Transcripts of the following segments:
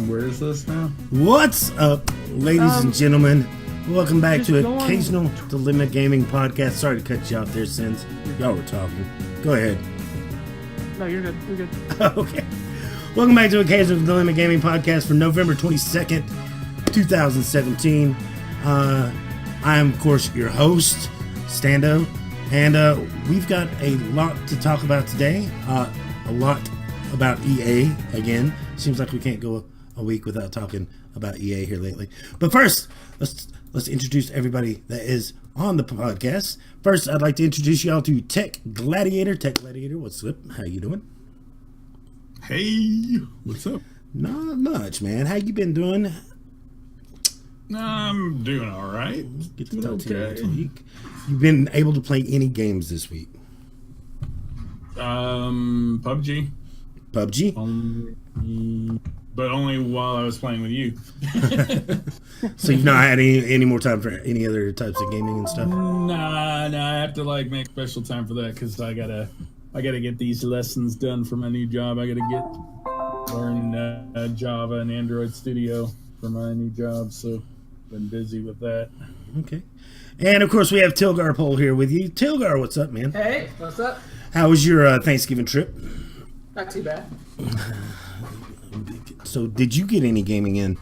Where is this now? What's up, ladies and gentlemen? Welcome back to Occasional Dilemma Gaming Podcast. Sorry to cut you off there, Sins. Y'all were talking. Go ahead. No, you're good. You're good. Okay. Welcome back to Occasional Dilemma Gaming Podcast for November 22nd, 2017. I am, of course, your host, Stando, and we've got a lot to talk about today. A lot about EA again. Seems like we can't go a week without talking about EA here lately. But first, let's introduce everybody that is on the podcast. First, I'd like to introduce y'all to Tech Gladiator. Tech Gladiator, what's up? How you doing? Hey, what's up? Not much, man. How you been doing? I'm doing all right. Get to talk to you next week. You've been able to play any games this week? PUBG. PUBG? But only while I was playing with you. So you've not had any more time for any other types of gaming and stuff? Nah, I have to make special time for that because I gotta get these lessons done for my new job. I gotta learn Java and Android Studio for my new job. So been busy with that. Okay. And of course we have Tilgar Pole here with you. Tilgar, what's up, man? Hey, what's up? How was your Thanksgiving trip? Not too bad. So did you get any gaming in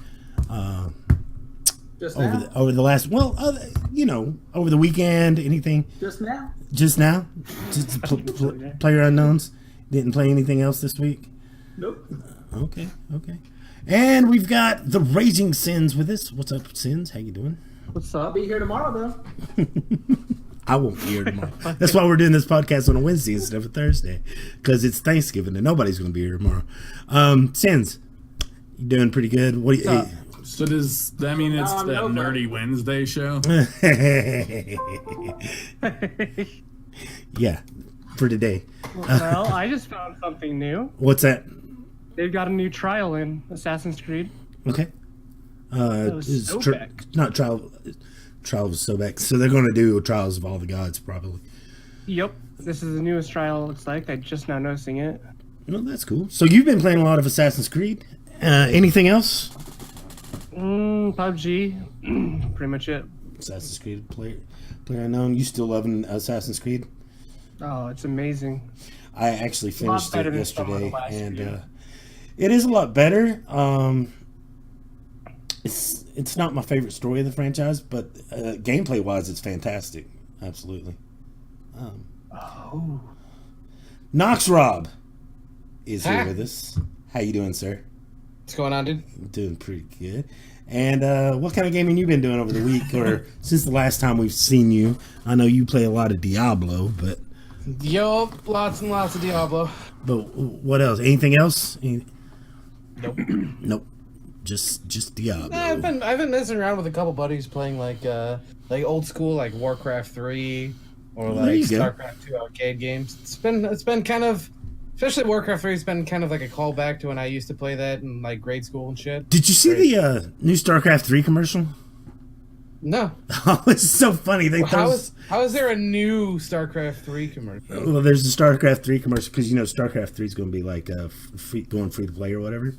Just now? over the last, over the weekend, anything? Just now? Just now? Just Player Unknowns? Didn't play anything else this week? Nope. Okay. And we've got the Raging Sins with us. What's up, Sins? How you doing? What's I'll up? be here tomorrow, though. I won't be here tomorrow. That's why we're doing this podcast on a Wednesday instead of a Thursday, because it's Thanksgiving and nobody's going to be here tomorrow. Sins, you doing pretty good? What? So does that mean it's that Nerdy Wednesday show? Yeah, for today. Well, I just found something new. What's that? They've got a new trial in Assassin's Creed. Okay. was Sobek. Not Trial of Sobek. So they're going to do Trials of All the Gods, probably. Yep. This is the newest trial, it looks like. I'm just now noticing it. Well, that's cool. So you've been playing a lot of Assassin's Creed. Anything else? PUBG. Pretty much it. Assassin's Creed Player Unknown. You still loving Assassin's Creed? Oh, it's amazing. I actually finished it yesterday, and year. it is a lot better. It's not my favorite story of the franchise, but gameplay wise, it's fantastic. Absolutely. Nox Rob is here with us. How you doing, sir? What's going on, dude? I'm doing pretty good. And what kind of gaming you been doing over the week, or since the last time we've seen you? I know you play a lot of Diablo, but Lots and lots of Diablo. But what else? Anything else? Nope. Nope. Just Diablo. I've been messing around with a couple buddies playing like old school like Warcraft 3 or like StarCraft 2 arcade games. It's been kind of, especially Warcraft 3 has been kind of like a callback to when I used to play that in like grade school and shit. Did you see the new StarCraft 3 commercial? No. Oh, it's so funny. How is there a new StarCraft 3 commercial? Well, there's the StarCraft 3 commercial because StarCraft 3 is going to be like going free to play or whatever,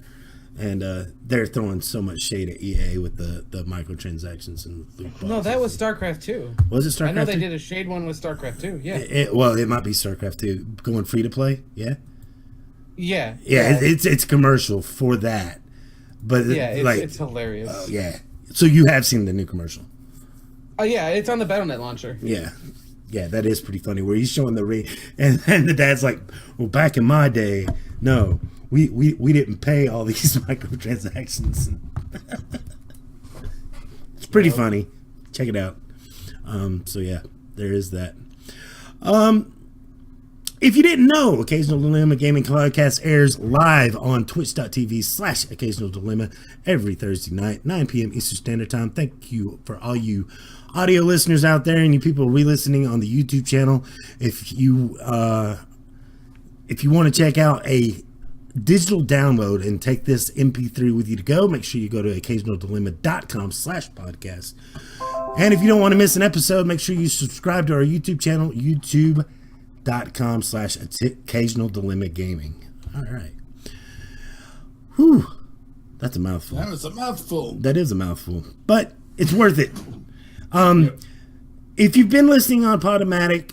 and they're throwing so much shade at EA with the microtransactions and loot boxes. No, that was StarCraft 2. Was it StarCraft 2? I know they did a shade one with StarCraft 2. Yeah. It might be StarCraft 2 going free to play. Yeah. Yeah. It's commercial for that, but yeah, it's hilarious. Yeah. So you have seen the new commercial? Oh yeah, it's on the Battle.net launcher. Yeah, that is pretty funny. Where he's showing the ring, and the dad's like, "Well, back in my day, no, we didn't pay all these microtransactions." It's pretty funny. Check it out. So yeah, there is that. If you didn't know, Occasional Dilemma Gaming Podcast airs live on twitch.tv/Occasional Dilemma every Thursday night, 9 p.m. Eastern Standard Time. Thank you for all you audio listeners out there and you people re-listening on the YouTube channel. If you want to check out a digital download and take this MP3 with you to go, make sure you go to occasionaldilemma.com/podcast. And if you don't want to miss an episode, make sure you subscribe to our YouTube channel, youtube.com/occasional dilemma gaming. All right. Whew. That's a mouthful. That was a mouthful. That is a mouthful, but it's worth it. If you've been listening on Podomatic,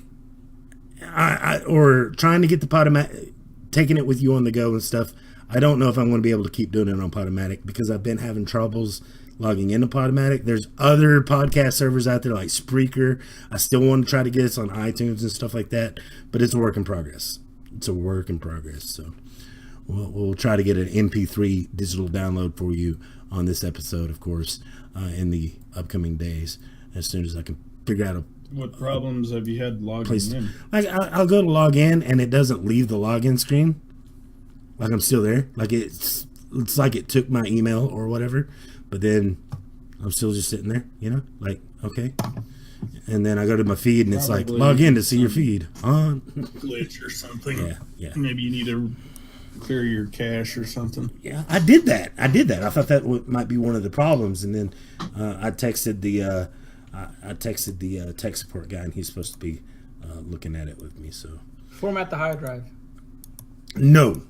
or trying to get the Podomatic, taking it with you on the go and stuff, I don't know if I'm going to be able to keep doing it on Podomatic because I've been having troubles logging into Podomatic. There's other podcast servers out there like Spreaker. I still want to try to get us on iTunes and stuff like that, but it's a work in progress. It's a work in progress. So we'll try to get an MP3 digital download for you on this episode, of course, in the upcoming days as soon as I can figure out What problems have you had logging in? Like I'll go to log in and it doesn't leave the login screen. Like I'm still there. Like it's like it took my email or whatever, but then I'm still just sitting there, like, okay. And then I go to my feed and it's like, log in to see your feed on. Glitch or something. Yeah. Maybe you need to clear your cache or something. Yeah, I did that. I thought that might be one of the problems. And then I texted the tech support guy, and he's supposed to be looking at it with me. So Format the hard drive. no.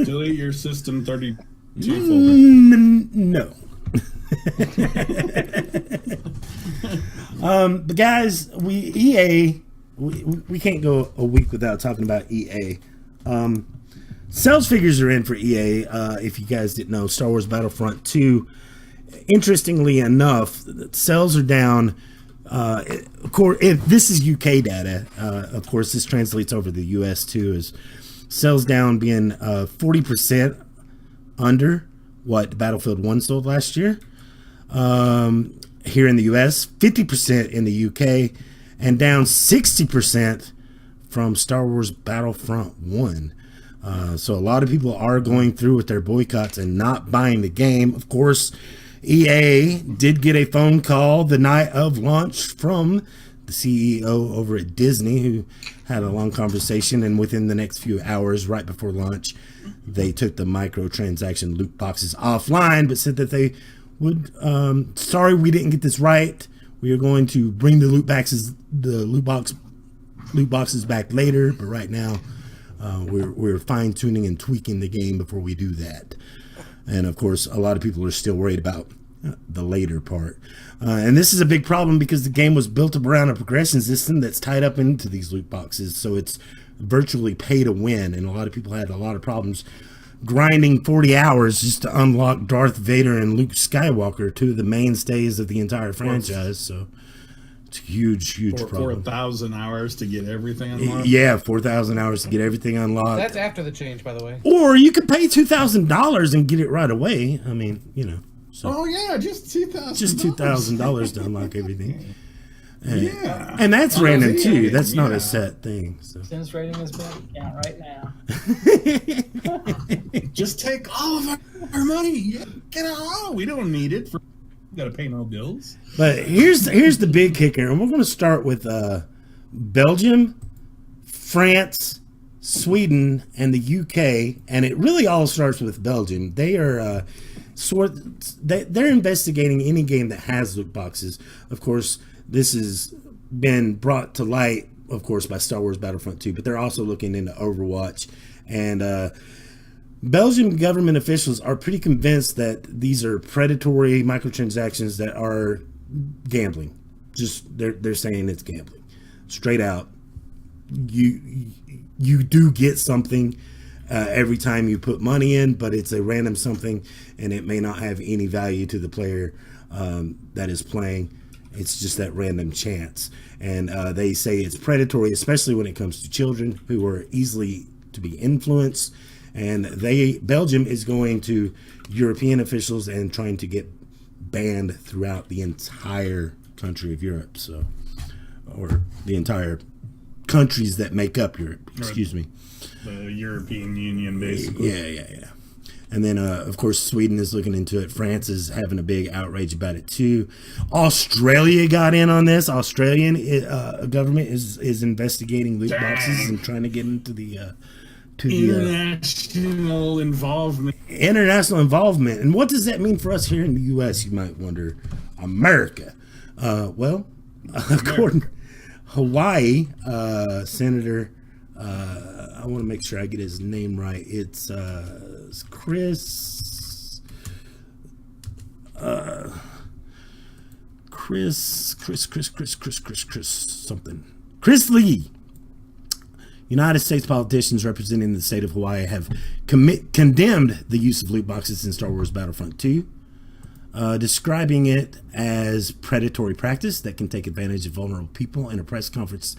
Delete your system 32 folder. No. But guys, we can't go a week without talking about EA. Sales figures are in for EA. If you guys didn't know, Star Wars Battlefront 2. Interestingly enough, sales are down. Of course, this is UK data. Of course, this translates over to the US too. Is sales down being 40% under what Battlefield 1 sold last year. Here in the US, 50% in the UK, and down 60% from Star Wars Battlefront 1. So a lot of people are going through with their boycotts and not buying the game. Of course, EA did get a phone call the night of launch from the CEO over at Disney, who had a long conversation, and within the next few hours, right before launch, they took the microtransaction loot boxes offline, but said that they would, sorry, we didn't get this right. We are going to bring the loot boxes back later, but right now, we're fine tuning and tweaking the game before we do that. And of course, a lot of people are still worried about the later part. And this is a big problem because the game was built around a progression system that's tied up into these loot boxes. So it's virtually pay to win. And a lot of people had a lot of problems grinding 40 hours just to unlock Darth Vader and Luke Skywalker, two of the mainstays of the entire franchise. So it's a huge problem. 4,000 hours to get everything unlocked? Yeah, 4,000 hours to get everything unlocked. That's after the change, by the way. Or you could pay $2,000 and get it right away. I mean, So Oh yeah, just $2,000. Just $2,000 to unlock everything. And, Yeah. and that's random too. That's not a set thing. So Since rating is bank account right now. Just take all of our money. Get it all. We don't need it. We gotta pay no bills. But here's the big kicker, and we're going to start with Belgium, France, Sweden, and the UK, and it really all starts with Belgium. They are they're investigating any game that has loot boxes. Of course, this has been brought to light, of course, by Star Wars Battlefront 2, but they're also looking into Overwatch. And Belgian government officials are pretty convinced that these are predatory microtransactions that are gambling. Just they're saying it's gambling, straight out. You do get something every time you put money in, but it's a random something, and it may not have any value to the player that is playing. It's just that random chance, and they say it's predatory, especially when it comes to children who are easily to be influenced. And Belgium is going to European officials and trying to get banned throughout the entire country of Europe, or the entire countries that make up Europe. Excuse me. The European Union, basically. Yeah. And then, of course, Sweden is looking into it. France is having a big outrage about it too. Australia got in on this. Australian government is investigating loot boxes and trying to get into the international involvement. International involvement. And what does that mean for us here in the U.S., you might wonder? America. Well, according to Hawaii, Senator, I want to make sure I get his name right. It's Chris Chris something. Chris Lee. United States politicians representing the state of Hawaii have condemned the use of loot boxes in Star Wars Battlefront 2, describing it as predatory practice that can take advantage of vulnerable people. In a press conference,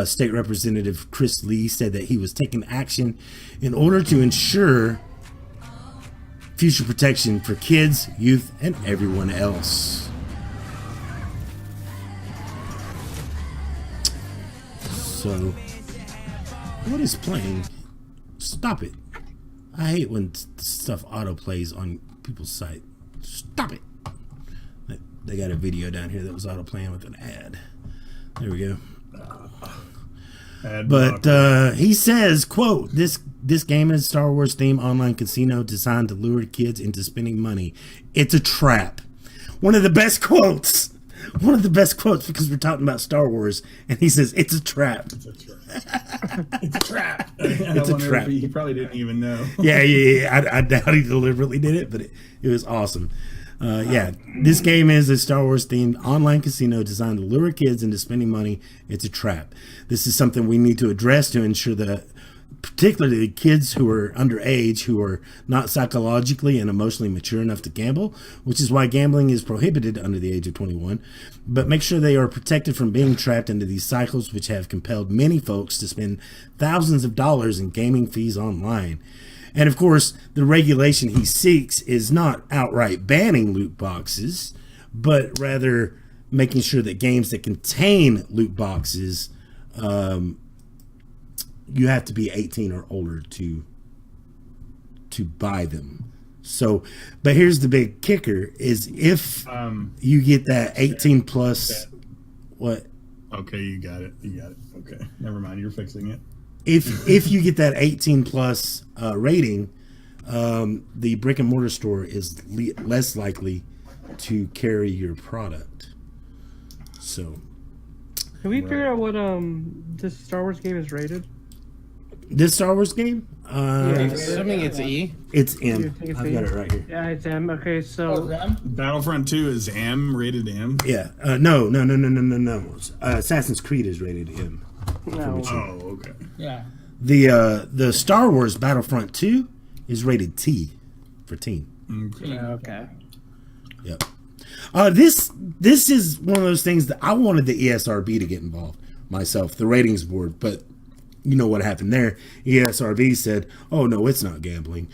State Representative Chris Lee said that he was taking action in order to ensure future protection for kids, youth, and everyone else. So, what is playing? Stop it. I hate when stuff auto plays on people's site. Stop it. They got a video down here that was auto playing with an ad. There we go. But he says, quote, this game is a Star Wars themed online casino designed to lure kids into spending money. It's a trap. One of the best quotes. One of the best quotes, because we're talking about Star Wars, and he says, it's a trap. It's a trap. It's a trap. It's a trap. He probably didn't even know. Yeah. I doubt he deliberately did it, but it was awesome. This game is a Star Wars themed online casino designed to lure kids into spending money. It's a trap. This is something we need to address to ensure that particularly the kids who are underage, who are not psychologically and emotionally mature enough to gamble, which is why gambling is prohibited under the age of 21, but make sure they are protected from being trapped into these cycles which have compelled many folks to spend thousands of dollars in gaming fees online. And of course, the regulation he seeks is not outright banning loot boxes, but rather making sure that games that contain loot boxes, you have to be 18 or older to buy them. So, but here's the big kicker: is if you get that 18 plus, what? Okay, you got it. Okay, never mind. You're fixing it. If you get that 18 plus rating, the brick and mortar store is less likely to carry your product. So, Can we figure out what this Star Wars game is rated? this Star Wars game, Assuming it's E. it's You M. think it's I've E? got it right here. Yeah, it's M. Okay, Oh, so them? Battlefront 2 is M, rated M. Yeah. No. Assassin's Creed is rated M. no. Oh, okay. Yeah. The Star Wars Battlefront 2 is rated T for teen. Okay. Okay. Yep. This is one of those things that I wanted the ESRB to get involved myself, the ratings board, but you know what happened there. ESRB said, "Oh no, it's not gambling."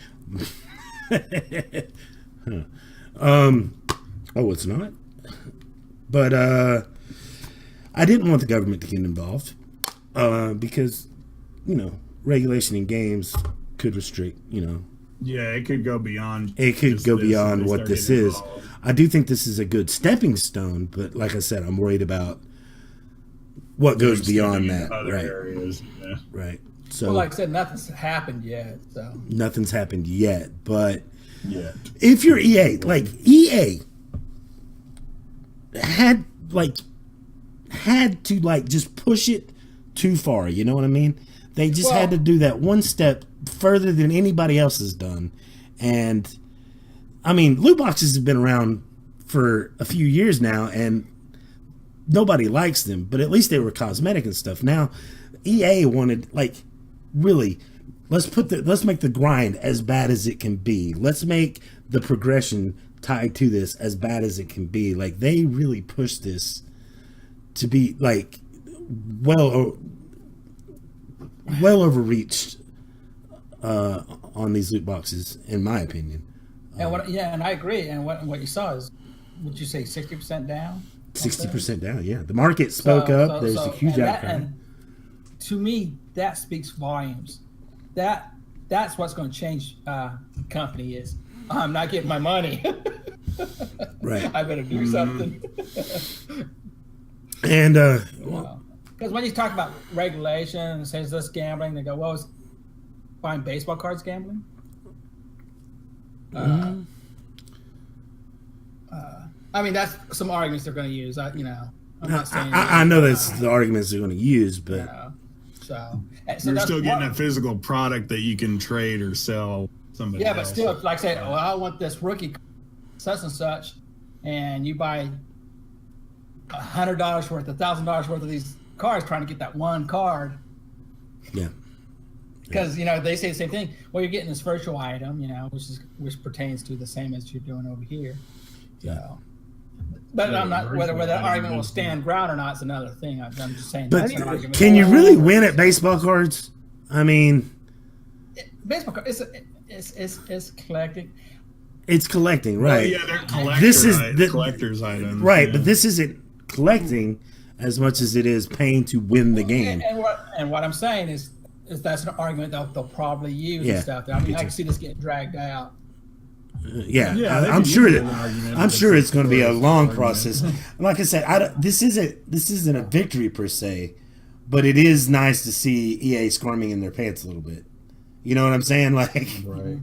Oh, it's not. But I didn't want the government to get involved because regulation in games could restrict. Yeah, it could go beyond. It could just go this beyond if they what start this getting is. involved. I do think this is a good stepping stone, but like I said, I'm worried about what goes beyond Extending that. into other Right. areas. Yeah. Right. So Well, like I said, nothing's happened yet. So nothing's happened yet. But Yeah. if you're EA, like EA had to just push it too far. You know what I mean? They just had to do that one step further than anybody else has done. And I mean, loot boxes have been around for a few years now, and nobody likes them. But at least they were cosmetic and stuff. Now, EA wanted really. Let's make the grind as bad as it can be. Let's make the progression tied to this as bad as it can be. Like, they really pushed this to be well overreached on these loot boxes, in my opinion. and I agree. And what you saw is, would you say 60% down? 60% down. Yeah, the market spoke up. There's a huge outcry. And to me, that speaks volumes. That's what's going to change the company is I'm not getting my money. Right. I better do something. And Because when you talk about regulation, says this gambling, they go, well, is buying baseball cards gambling? I mean, that's some arguments they're going to use. I'm not saying. I know that's the arguments they're going to use, but So You're that's still getting one- a physical product that you can trade or sell somebody Yeah, but else. still, like I said, I want this rookie such and such. and you buy $100 worth, $1,000 worth of these cards, trying to get that one card. Yeah. Because they say the same thing. Well, you're getting this virtual item, which pertains to the same as you're doing over here. Yeah. So, but I'm not whether that argument will stand ground or not is another thing. I'm just saying. But That's an argument. can you really win at baseball cards? I mean, baseball cards. It's collecting. It's collecting, right? Well, yeah, they're collector's items, right? yeah. But this isn't collecting as much as it is paying to win the game. And what I'm saying is that's an argument they'll probably use and stuff. I mean, I can see this getting dragged out. I'm sure it's going to be a long process. Like I said, this isn't a victory per se, but it is nice to see EA squirming in their pants a little bit. You know what I'm saying? Like, right.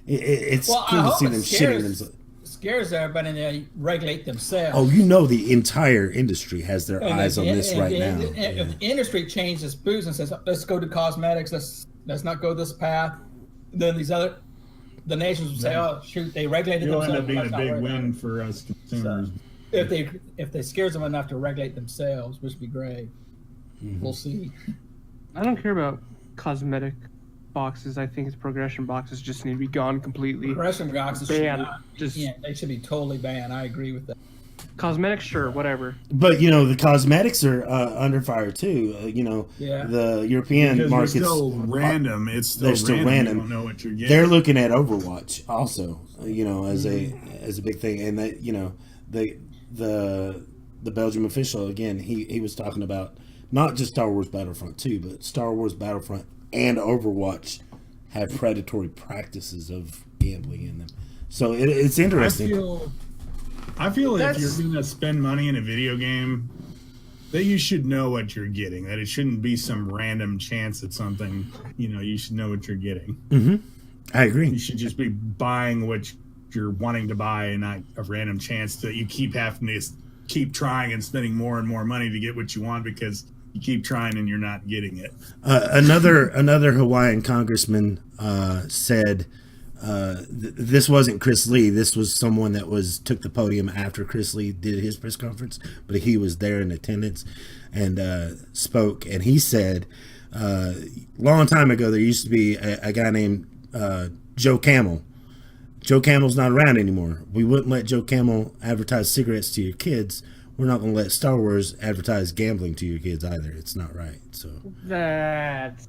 It's cool to see them shitting themselves. Scares everybody, and they regulate themselves. Oh, the entire industry has their eyes on this right now. If the industry changes boots and says, "Let's go to cosmetics. Let's not go this path," then the nations will say, "Oh, shoot, they regulated It'll themselves." end up being a big win for us consumers. So, if they scares them enough to regulate themselves, which would be great, we'll see. I don't care about cosmetic boxes. I think it's progression boxes just need to be gone completely. Progression boxes banned. they should be totally banned. I agree with that. Cosmetics, sure, whatever. But the cosmetics are under fire too. The European because markets they're still random. They're still random. You don't know what you're getting. They're looking at Overwatch also. As a big thing, and that the Belgium official again. He was talking about not just Star Wars Battlefront 2, but Star Wars Battlefront and Overwatch have predatory practices of gambling in them. So it's interesting. I feel if you're going to spend money in a video game, that you should know what you're getting. That it shouldn't be some random chance at something. You should know what you're getting. Mm-hmm. I agree. You should just be buying what you're wanting to buy, and not a random chance that you keep having to keep trying and spending more and more money to get what you want because you keep trying and you're not getting it. Another Hawaiian congressman said this wasn't Chris Lee. This was someone that took the podium after Chris Lee did his press conference, but he was there in attendance and spoke. And he said, long time ago, there used to be a guy named Joe Camel. Joe Camel's not around anymore. We wouldn't let Joe Camel advertise cigarettes to your kids. We're not going to let Star Wars advertise gambling to your kids either. It's not right. So That's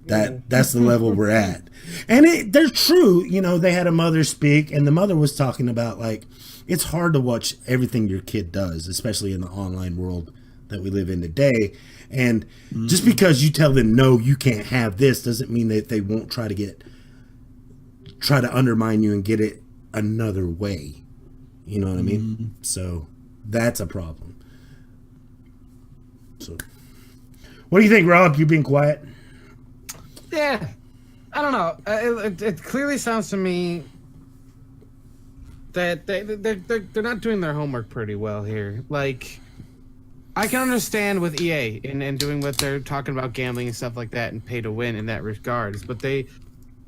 the level we're at. And they're true. They had a mother speak, and the mother was talking about, like, it's hard to watch everything your kid does, especially in the online world that we live in today. And just because you tell them, no, you can't have this, doesn't mean that they won't try to undermine you and get it another way. You know what I mean? So that's a problem. So what do you think, Rob? You being quiet? Yeah, I don't know. It clearly sounds to me that they're not doing their homework pretty well here. Like, I can understand with EA and doing what they're talking about, gambling and stuff like that, and pay to win in that regards. But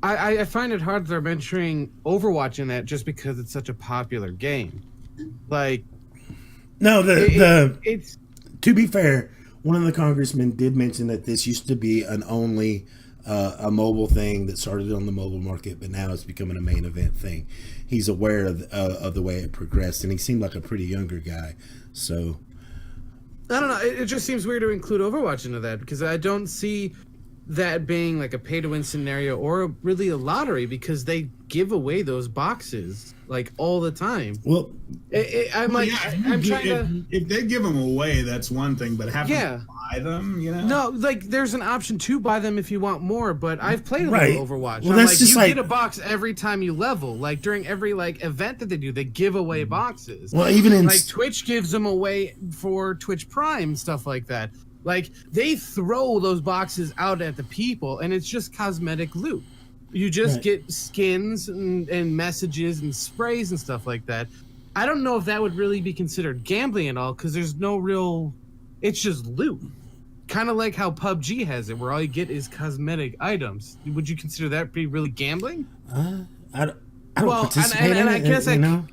I find it hard that they're mentioning Overwatch in that just because it's such a popular game. Like, no, it's to be fair, one of the congressmen did mention that this used to be a mobile thing that started on the mobile market, but now it's becoming a main event thing. He's aware of the way it progressed, and he seemed like a pretty younger guy. So I don't know. It just seems weird to include Overwatch into that because I don't see that being like a pay-to-win scenario or really a lottery because they give away those boxes like all the time. Well, I'm trying to. If they give them away, that's one thing, but having to buy them, No, like there's an option to buy them if you want more. But I've played a little Overwatch. Well, that's just you get a box every time you level. Like during every event that they do, they give away boxes. Well, even in Twitch gives them away for Twitch Prime stuff like that. Like they throw those boxes out at the people, and it's just cosmetic loot. You just get skins and messages and sprays and stuff like that. I don't know if that would really be considered gambling at all because there's no real. It's just loot, kind of like how PUBG has it, where all you get is cosmetic items. Would you consider that be really gambling? I don't Well, participate and in I it, guess you know?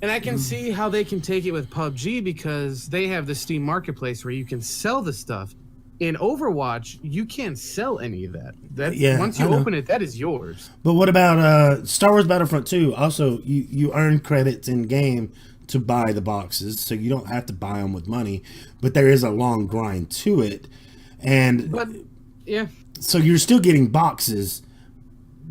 And I can see how they can take it with PUBG because they have the Steam Marketplace where you can sell the stuff. In Overwatch, you can't sell any of that. Once you open it, that is yours. But what about Star Wars Battlefront 2? Also, you earn credits in game to buy the boxes, so you don't have to buy them with money. But there is a long grind to it, But yeah, so you're still getting boxes.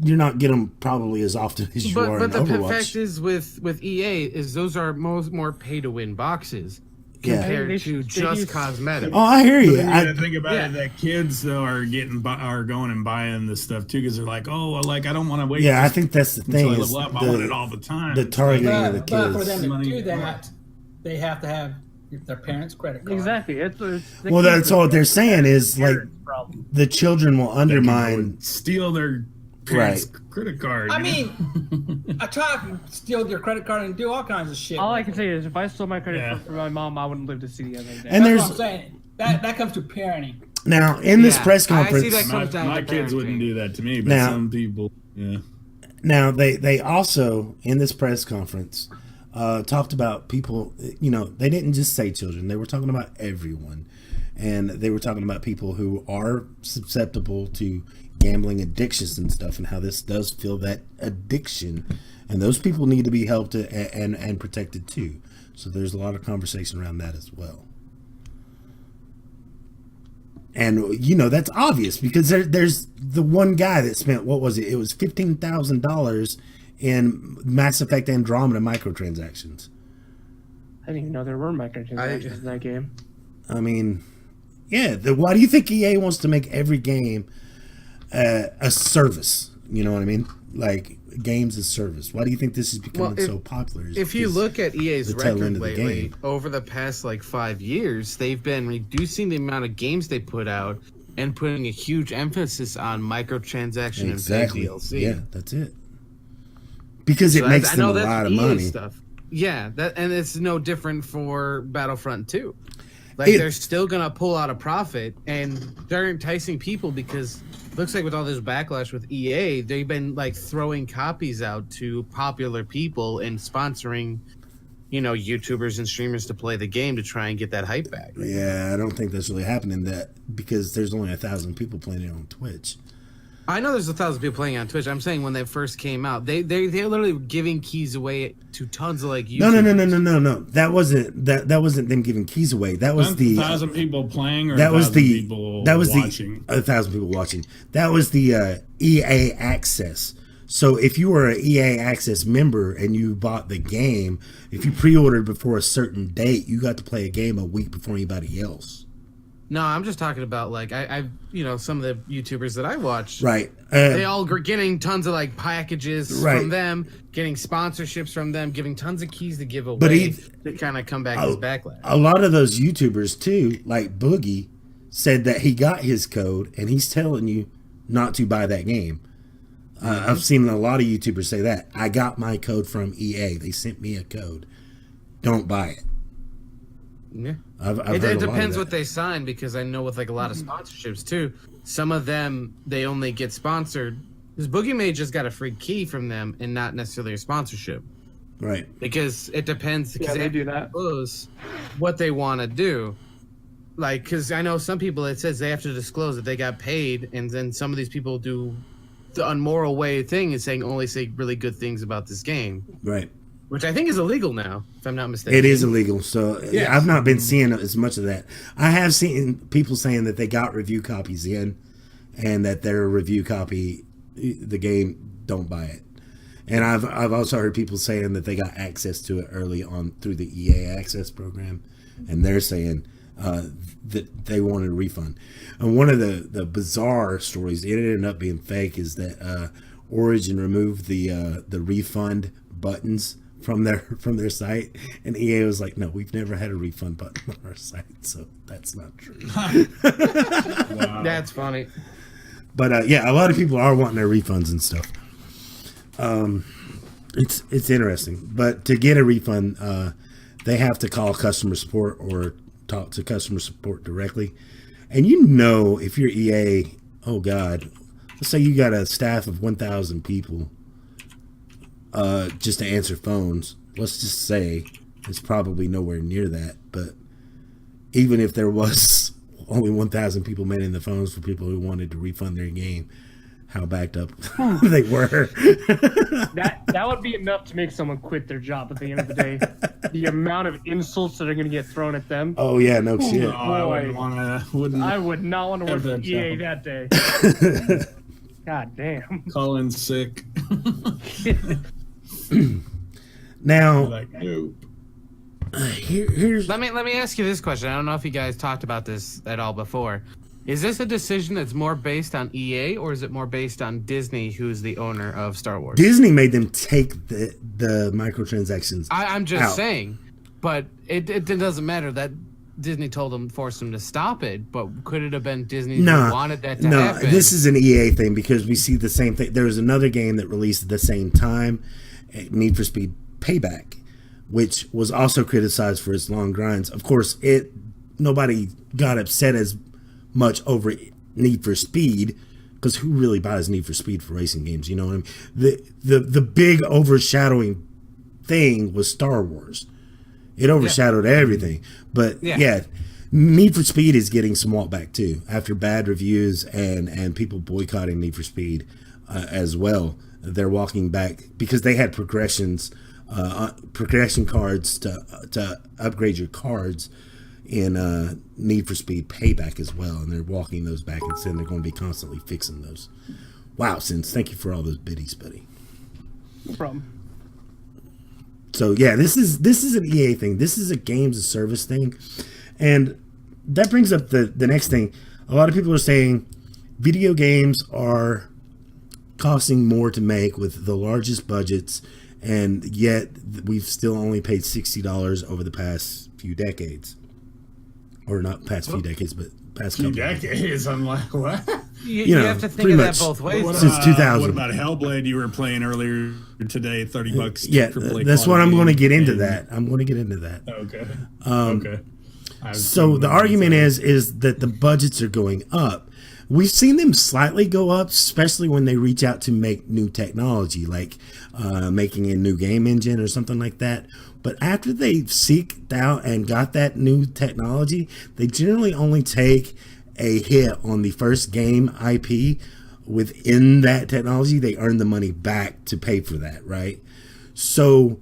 You're not getting them probably as often as you are in but the Overwatch. fact is with EA is those are more pay to win boxes Yeah. compared They to use- just cosmetics. Oh, I hear you. But then you gotta think about yeah. it that kids though are going and buying this stuff too because they're like, oh, well, like I don't want to wait. Yeah, I think that's the thing. until I Is level up. I want it all the time. the targeting of the But for kids. them to Money. do that, they have to have their parents' credit card. Exactly. It's the Well, key that's to all they're saying is like parents' problem. the children will That people undermine. would steal their parents' credit card. I you know? mean, I try to steal your credit card and do all kinds of shit. All I can say is, if I stole my credit Yeah. card from my mom, I wouldn't live to see the other day. And That's there's what I'm saying. That comes to parenting. now in this Yeah, press I see conference. that comes down my to kids parenting. wouldn't do that to me, but Now- some people, yeah. Now they also in this press conference talked about people. You know, they didn't just say children; they were talking about everyone, and they were talking about people who are susceptible to gambling addictions and stuff, and how this does feel that addiction, and those people need to be helped and protected too. So there's a lot of conversation around that as well. And you know that's obvious because there's the one guy that spent what was it? It was $15,000 in Mass Effect Andromeda microtransactions. I didn't even know there were microtransactions in that game. I mean, yeah. Why do you think EA wants to make every game a service? You know what I mean? Like games as service. Why do you think this is becoming Well, so popular? If you look at EA's the tail record end of the lately, game. over the past like 5 years, they've been reducing the amount of games they put out and putting a huge emphasis on microtransaction exactly, and paid DLC. yeah, that's it. Because it So makes I them know a that's lot of EA money. stuff. Yeah, and it's no different for Battlefront 2. Like It- they're still gonna pull out a profit, and they're enticing people because looks like with all this backlash with EA, they've been like throwing copies out to popular people and sponsoring, you know, YouTubers and streamers to play the game to try and get that hype back. Yeah, I don't think that's really happening. That because there's only 1,000 people playing it on Twitch. I know there's 1,000 people playing on Twitch. I'm saying when they first came out, they're literally giving keys away to tons of like YouTubers. No. That wasn't them giving keys away. That was the 1,000 people playing, or that was 1,000 the people that was watching. the 1,000 people watching. That was the EA Access. So if you were an EA Access member and you bought the game, if you pre-ordered before a certain date, you got to play a game a week before anybody else. No, I'm just talking about like I you know, some of the YouTubers that I watch. Right. They all were getting tons of like packages Right. from them, getting sponsorships from them, giving tons of keys to give away But he- to kind of come back as backlash. A lot of those YouTubers too, like Boogie, said that he got his code and he's telling you not to buy that game. I've seen a lot of YouTubers say that. I got my code from EA. They sent me a code. Don't buy it. Yeah. I've It heard a lot of depends that. what they sign because I know with like a lot of sponsorships too, some of them they only get sponsored. Because Boogie May just got a free key from them and not necessarily a sponsorship. Right. Because it depends. Because they have do to that. disclose what they want to do. Like, because I know some people, it says they have to disclose that they got paid, and then some of these people do the unmoral way thing is saying only say really good things about this game, Right. which I think is illegal now, if I'm not mistaken. It is illegal. So Yes. I've not been seeing as much of that. I have seen people saying that they got review copies in and that their review copy, the game, don't buy it. And I've also heard people saying that they got access to it early on through the EA Access program, and they're saying that they wanted a refund. And one of the bizarre stories, it ended up being fake, is that Origin removed the refund buttons from their site, and EA was like, "No, we've never had a refund button on our site, so that's not true." Wow. That's funny. But yeah, a lot of people are wanting their refunds and stuff. It's interesting, but to get a refund, they have to call customer support or talk to customer support directly. And you know, if you're EA, oh God, let's say you got a staff of 1,000 people, just to answer phones. Let's just say it's probably nowhere near that. But even if there was only 1,000 people manning the phones for people who wanted to refund their game, how backed up they were. That would be enough to make someone quit their job at the end of the day. The amount of insults that are going to get thrown at them. Oh yeah, no shit. Oh, I wouldn't want to. I would not want to work for that EA job. that day. God damn. Call in sick. Now, Like, nope. here's Let me ask you this question. I don't know if you guys talked about this at all before. Is this a decision that's more based on EA, or is it more based on Disney, who's the owner of Star Wars? Disney made them take the microtransactions. I'm just out. saying, but it doesn't matter that Disney told them, forced them to stop it. But could it have been Disney who wanted that to happen? This is an EA thing because we see the same thing. There was another game that released at the same time, Need for Speed Payback, which was also criticized for its long grinds. Of course, nobody got upset as much over Need for Speed because who really buys Need for Speed for racing games? You know what I mean? The big overshadowing thing was Star Wars. It overshadowed everything. But yeah, Need for Speed is getting some walk back too after bad reviews and people boycotting Need for Speed as well. They're walking back because they had progression cards to upgrade your cards in Need for Speed Payback as well, and they're walking those back and saying they're going to be constantly fixing those. Wow, Sins, thank you for all those biddies, buddy. No problem. So yeah, this is an EA thing. This is a games of service thing, and that brings up the next thing. A lot of people are saying video games are costing more to make with the largest budgets, and yet we've still only paid $60 over the past few decades. Or not past few decades, but past couple Decades. I'm like, what? You know, have to think pretty of much. that both ways. Since 2000. What about Hellblade you were playing earlier today? $30. Yeah, AAA that's what I'm going to quality get into game. that. I'm going to get into that. Okay. Okay. So the argument is that the budgets are going up. We've seen them slightly go up, especially when they reach out to make new technology, like making a new game engine or something like that. But after they've seeked out and got that new technology, they generally only take a hit on the first game IP within that technology. They earn the money back to pay for that, right? So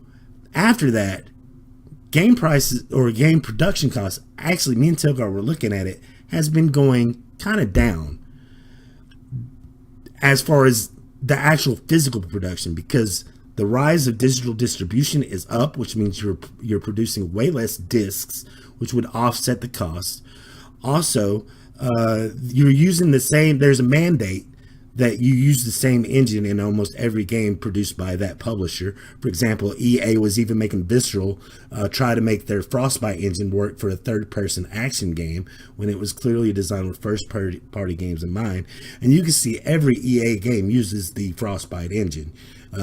after that, game prices or game production costs, actually, me and Tilgar were looking at it, has been going kind of down as far as the actual physical production, because the rise of digital distribution is up, which means you're producing way less discs, which would offset the cost. Also, you're using the same. There's a mandate that you use the same engine in almost every game produced by that publisher. For example, EA was even making Visceral try to make their Frostbite engine work for a third-person action game when it was clearly designed with first-party games in mind. And you can see every EA game uses the Frostbite engine.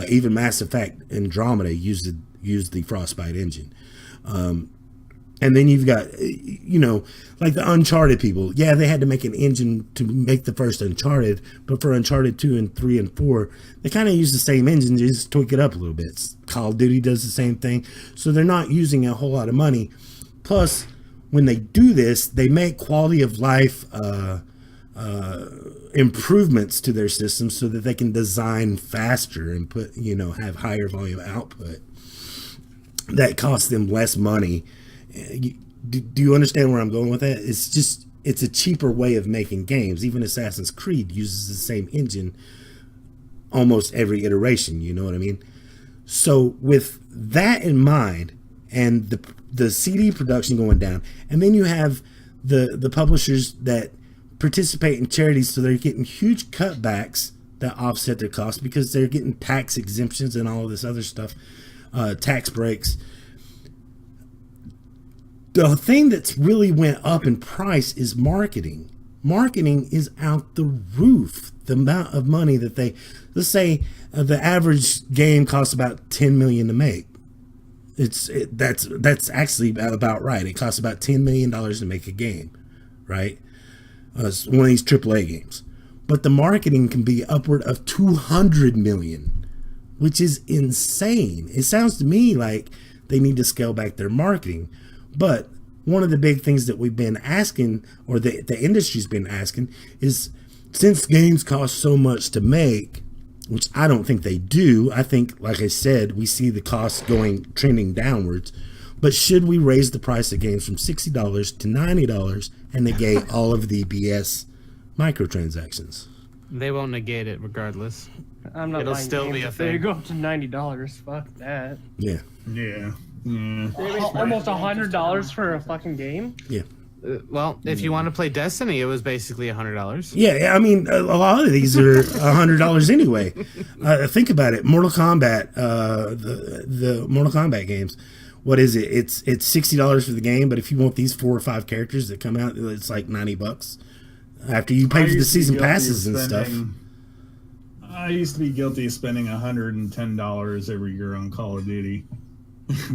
Even Mass Effect Andromeda used the Frostbite engine. And then you've got, like the Uncharted people. Yeah, they had to make an engine to make the first Uncharted, but for Uncharted 2 and 3 and 4, they kind of use the same engine, just tweak it up a little bit. Call of Duty does the same thing. So they're not using a whole lot of money. Plus, when they do this, they make quality of life improvements to their system so that they can design faster and have higher volume output. That costs them less money. Do you understand where I'm going with that? It's a cheaper way of making games. Even Assassin's Creed uses the same engine almost every iteration. You know what I mean? So with that in mind, and the CD production going down, and then you have the publishers that participate in charities, so they're getting huge cutbacks that offset their costs because they're getting tax exemptions and all of this other stuff, tax breaks. The thing that's really went up in price is marketing. Marketing is out the roof. The amount of money that let's say the average game costs about $10 million to make. That's actually about right. It costs about $10 million to make a game, right? It's one of these AAA games. But the marketing can be upward of $200 million, which is insane. It sounds to me like they need to scale back their marketing. But one of the big things that we've been asking, or the industry's been asking, is since games cost so much to make, which I don't think they do. I think, like I said, we see the costs trending downwards. But should we raise the price of games from $60 to $90 and negate all of the BS microtransactions? They won't negate it regardless. I'm not It'll buying still games be a if they thing. go up to $90. Fuck that. Yeah. Yeah. Almost $100 for a fucking game. Yeah. Well, if you want to play Destiny, it was basically $100. Yeah, I mean, a lot of these are $100 anyway. Think about it. Mortal Kombat, the Mortal Kombat games. What is it? It's $60 for the game, but if you want these 4 or 5 characters that come out, it's like $90 after you pay for the season passes and stuff. I used to be guilty of spending $110 every year on Call of Duty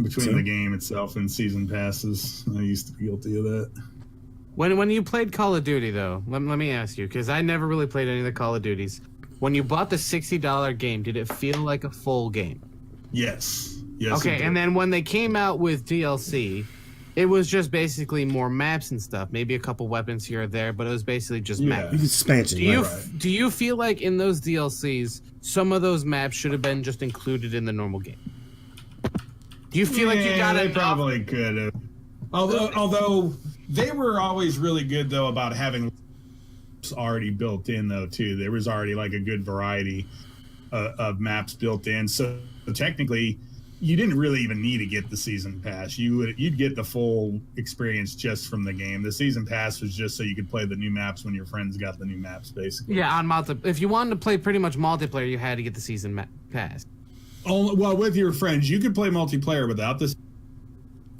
between the game itself and season passes. I used to be guilty of that. When you played Call of Duty, though, let me ask you, because I never really played any of the Call of Duties. When you bought the $60 game, did it feel like a full game? Yes. Yes. Okay, and then when they came out with DLC, it was just basically more maps and stuff. Maybe a couple weapons here or there, but it was basically just maps. Expansion. Do you feel like in those DLCs, some of those maps should have been just included in the normal game? Do you feel like you got they enough? probably could have. Although they were always really good though about having already built in though too. There was already like a good variety of maps built in. So technically, you didn't really even need to get the season pass. You'd get the full experience just from the game. The season pass was just so you could play the new maps when your friends got the new maps, basically. Yeah, on if you wanted to play pretty much multiplayer, you had to get the season pass. Well, with your friends, you could play multiplayer without this,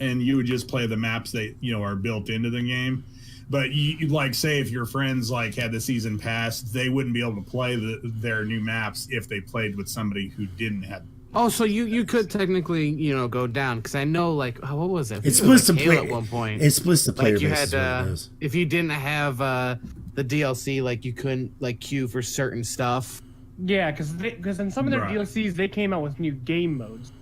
and you would just play the maps that are built into the game. But you like, say, if your friends like had the season pass, they wouldn't be able to play their new maps if they played with somebody who didn't have. Oh, so you could technically go down, because I know what was it? It's supposed to play at one point. It's supposed to play. Like you had if you didn't have the DLC, like you couldn't queue for certain stuff. Yeah, because in some of their DLCs, they came out with new game modes.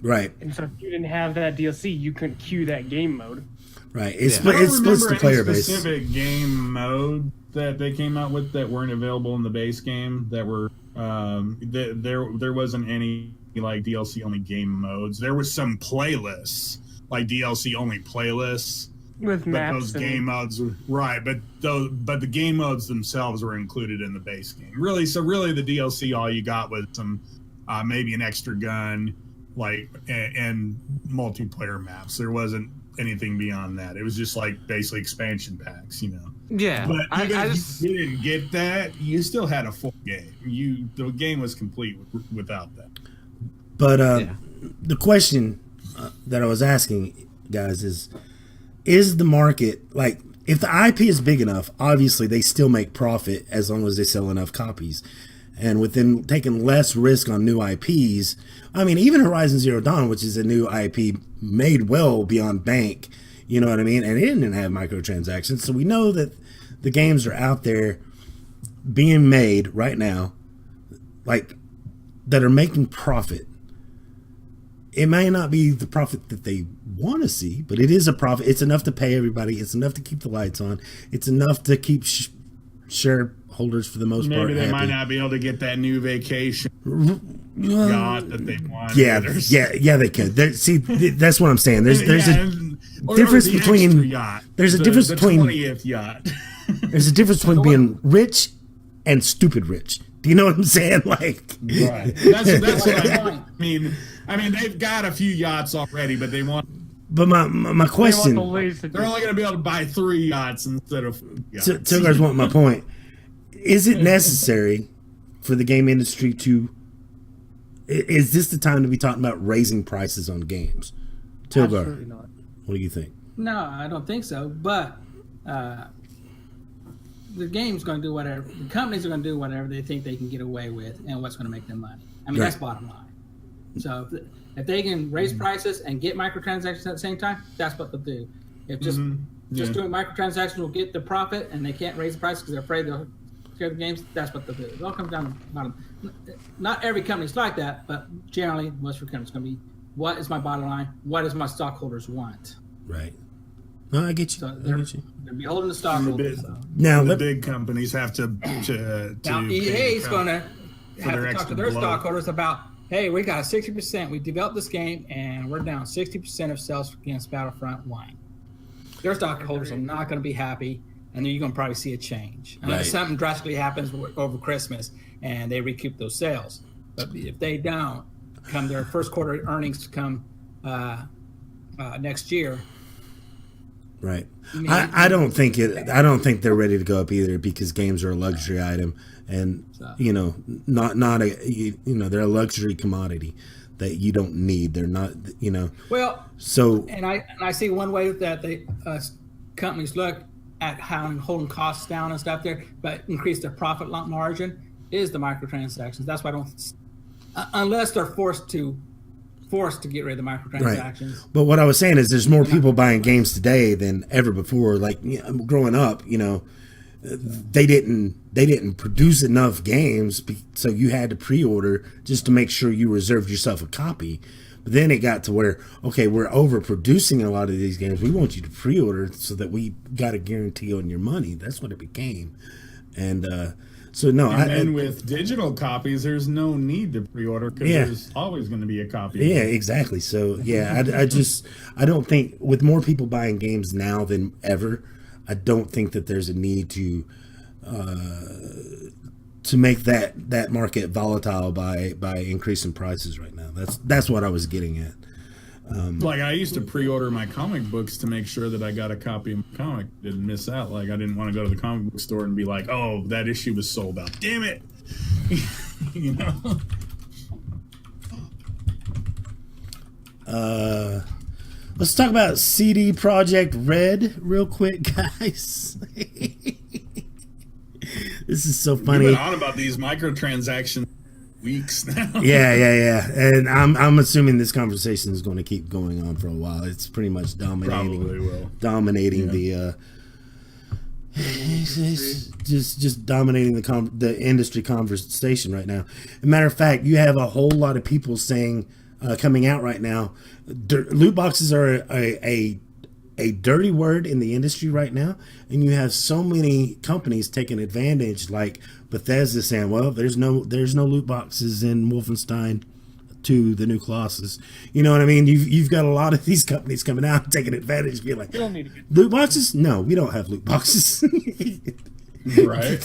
Right. And so if you didn't have that DLC, you couldn't queue that game mode. Right. It's splits the player base. Specific game mode that they came out with that weren't available in the base game. That were there wasn't any like DLC only game modes. There was some playlists, like DLC only playlists. With maps, those game modes, right? But the game modes themselves were included in the base game. Really, the DLC, all you got was some maybe an extra gun, and multiplayer maps. There wasn't anything beyond that. It was just like basically expansion packs, Yeah, but if you didn't get that, you still had a full game. The game was complete without that. But the question that I was asking guys is the market, if the IP is big enough, obviously they still make profit as long as they sell enough copies. And with them taking less risk on new IPs, I mean, even Horizon Zero Dawn, which is a new IP made well beyond bank, you know what I mean? And it didn't have microtransactions. So we know that the games are out there being made right now, that are making profit. It may not be the profit that they want to see, but it is a profit. It's enough to pay everybody. It's enough to keep the lights on. It's enough to keep shareholders for the most part Maybe they happy. might not be able to get that new vacation yacht that they want. Yeah, they could. That's what I'm saying. There's a difference between there's a difference between 20th yacht. There's a difference between being rich and stupid rich. Do you know what I'm saying? Right. That's what I mean. I mean, they've got a few yachts already, but they want. But my question, they're only going to be able to buy 3 yachts instead of. So you guys want my point? Is it necessary for the game industry to? Is this the time to be talking about raising prices on games? Tilgar, Absolutely not. what do you think? No, I don't think so. But the game's going to do whatever. The companies are going to do whatever they think they can get away with, and what's going to make them money. I mean, that's bottom line. So if they can raise prices and get microtransactions at the same time, that's what they'll do. If just doing microtransactions will get the profit, and they can't raise the price because they're afraid they'll scared of games, that's what they'll do. It all comes down to the bottom. Not every company's like that, but generally, most of the companies going to be, what is my bottom line? What does my stockholders want? Right. No, I get you. So I they're, get you. they're beholden to stockholders. So. Now, The big companies have to Now, EA is going to have their to talk extra to their blow. stockholders about, hey, we got a 60%. We developed this game, and we're down 60% of sales against Battlefront 1. Their stockholders are not going to be happy, and then you're going to probably see a change. Unless Right. something drastically happens over Christmas, and they recoup those sales. But if they don't, come their first quarter earnings come next year. Right. I don't think they're ready to go up either, because games are a luxury item, and not a they're a luxury commodity that you don't need. They're not Well, so. and I see one way that they companies look at how holding costs down and stuff there, but increase their profit margin is the microtransactions. That's why I don't, unless they're forced to get rid of the microtransactions. Right. But what I was saying is there's more people buying games today than ever before. Like, growing up, they didn't produce enough games, so you had to pre-order just to make sure you reserved yourself a copy. But then it got to where, okay, we're overproducing a lot of these games. We want you to pre-order so that we got a guarantee on your money. That's what it became. And so no, and with digital copies, there's no need to pre-order because there's always going to be a copy. Yeah, exactly. So yeah, I don't think, with more people buying games now than ever, I don't think that there's a need to make that market volatile by increasing prices right now. That's what I was getting at. Like, I used to pre-order my comic books to make sure that I got a copy of my comic, didn't miss out. Like, I didn't want to go to the comic book store and be like, oh, that issue was sold out. Damn it. Let's talk about CD Projekt Red real quick, guys. This is so funny. We've been on about these microtransactions weeks now. Yeah. And I'm assuming this conversation is going to keep going on for a while. It's pretty much dominating. Probably will. Dominating the just dominating the industry conversation right now. As a matter of fact, you have a whole lot of people saying, coming out right now, loot boxes are a dirty word in the industry right now, and you have so many companies taking advantage, like Bethesda saying, well, there's no loot boxes in Wolfenstein 2, the new Colossus. You know what I mean? You've got a lot of these companies coming out and taking advantage, being like, loot boxes? No, we don't have loot boxes. Right.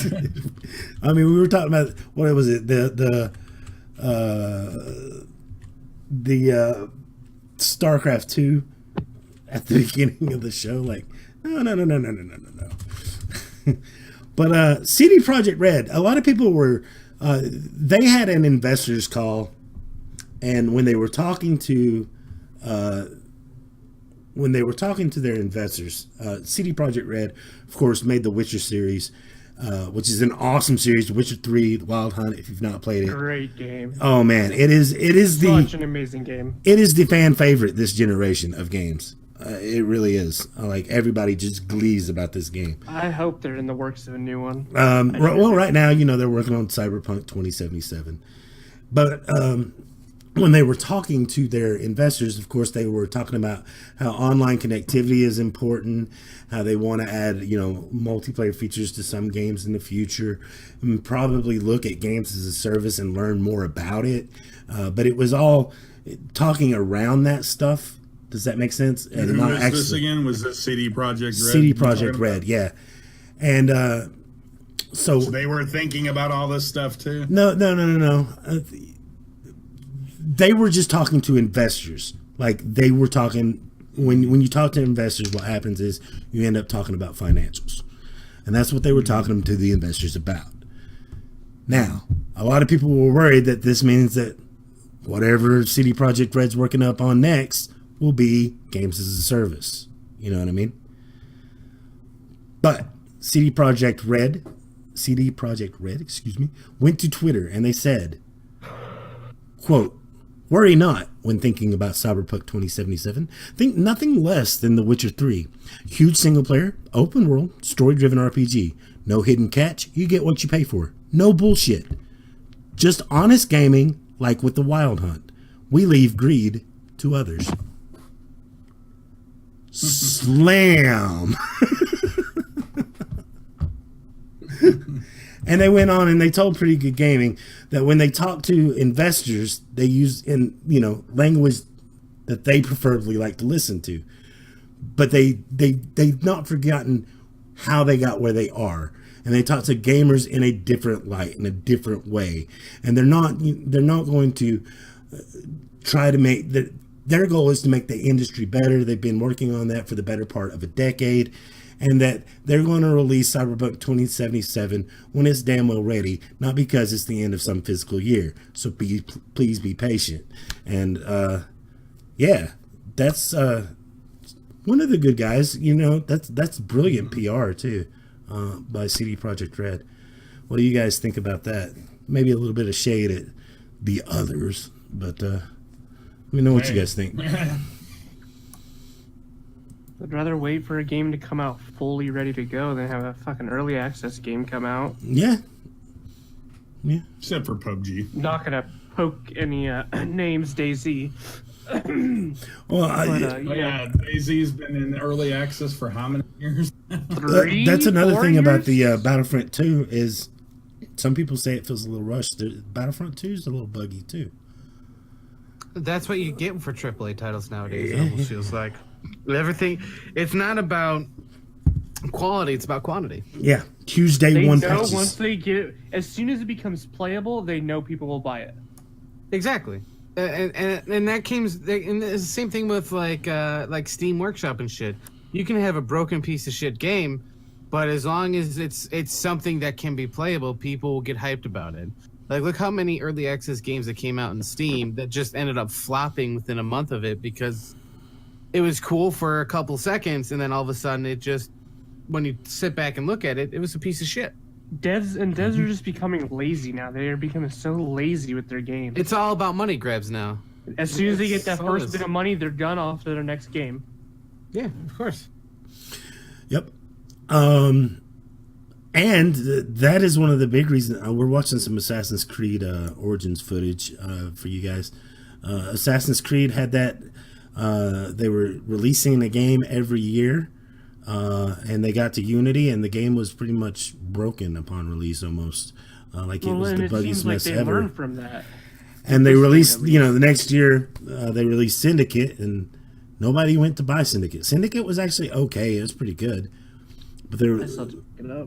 I mean, we were talking about, what was it, the StarCraft 2 at the beginning of the show, like, no. But CD Projekt Red, a lot of people were, they had an investors call, and when they were talking to their investors, CD Projekt Red, of course, made the Witcher series, which is an awesome series. Witcher 3, The Wild Hunt, if you've not played it. Great game. Oh man, it is Such an amazing game. It is the fan favorite this generation of games. It really is. Like, everybody just glees about this game. I hope they're in the works of a new one. Right now, they're working on Cyberpunk 2077. But when they were talking to their investors, of course, they were talking about how online connectivity is important, how they want to add, multiplayer features to some games in the future, and probably look at games as a service and learn more about it. But it was all talking around that stuff. Does that make sense? And who was this again? Was this CD Projekt Red? CD Projekt Red, yeah. And so they were thinking about all this stuff too? No. They were just talking to investors. Like, they were talking, when you talk to investors, what happens is you end up talking about financials. And that's what they were talking to the investors about. Now, a lot of people were worried that this means that whatever CD Projekt Red's working up on next will be games as a service. You know what I mean? But CD Projekt Red, went to Twitter and they said, quote, "Worry not when thinking about Cyberpunk 2077. Think nothing less than The Witcher 3. Huge single player, open world, story driven RPG. No hidden catch. You get what you pay for. No bullshit. Just honest gaming, like with the Wild Hunt. We leave greed to others. Slam. And they went on and they told Pretty Good Gaming that when they talk to investors, they use language that they preferably like to listen to. But they've not forgotten how they got where they are. And they talk to gamers in a different light, in a different way. And they're not going to try to make their goal is to make the industry better. They've been working on that for the better part of a decade. And that they're going to release Cyberpunk 2077 when it's damn well ready, not because it's the end of some fiscal year. So please be patient. And that's one of the good guys. That's brilliant PR too, by CD Projekt Red. What do you guys think about that? Maybe a little bit of shade at the others, but let me know what you guys think. I'd rather wait for a game to come out fully ready to go than have a fucking early access game come out. Yeah. Except for PUBG. Not gonna poke any names, Daisy. Well, Daisy's been in early access for how many years? That's another 4 thing about years? the Battlefront 2 is some people say it feels a little rushed. Battlefront 2 is a little buggy too. That's what you get for AAA titles nowadays. It almost feels like everything. It's not about quality; it's about quantity. Yeah, Tuesday They one know patches. once they get as soon as it becomes playable, they know people will buy it. Exactly, and that came. And it's the same thing with like Steam Workshop and shit. You can have a broken piece of shit game, but as long as it's something that can be playable, people will get hyped about it. Like, look how many early access games that came out in Steam that just ended up flopping within a month of it because it was cool for a couple seconds, and then all of a sudden it just, when you sit back and look at it, it was a piece of shit. Devs are just becoming lazy now. They are becoming so lazy with their games. It's all about money grabs now. As soon as they get that So first is. bit of money, they're done off to their next game. Yeah, of course. Yep. And that is one of the big reasons we're watching some Assassin's Creed Origins footage for you guys. Assassin's Creed had that. They were releasing a game every year, and they got to Unity, and the game was pretty much broken upon release almost. It was the buggiest mess they ever. learned from that. And they released, the next year, they released Syndicate, and nobody went to buy Syndicate. Syndicate was actually okay. It was pretty good. But